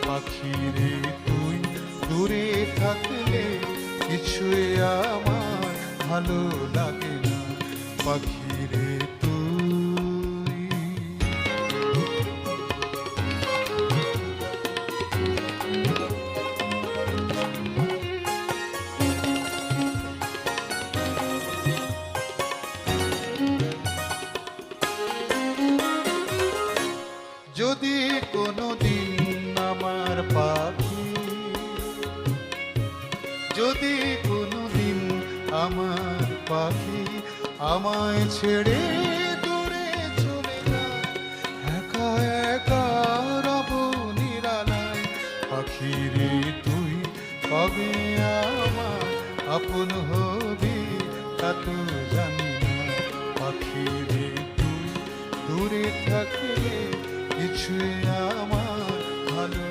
পাখি রে তুই দূরে থাকলে কিছুই আমার ভালো লাগে না, পাখি রে তুই। যদি কোনোদিন আমার পাখি, যদি কোনোদিন আমার পাখি আমায় ছেড়ে দূরে চলে যায়, একা একা রব নিরালায়, পাখি রে তুই কবে আমার আপন হবি তা তো জানি না, পাখি রে তুই দূরে থাকলে কিছুই আমার ভালো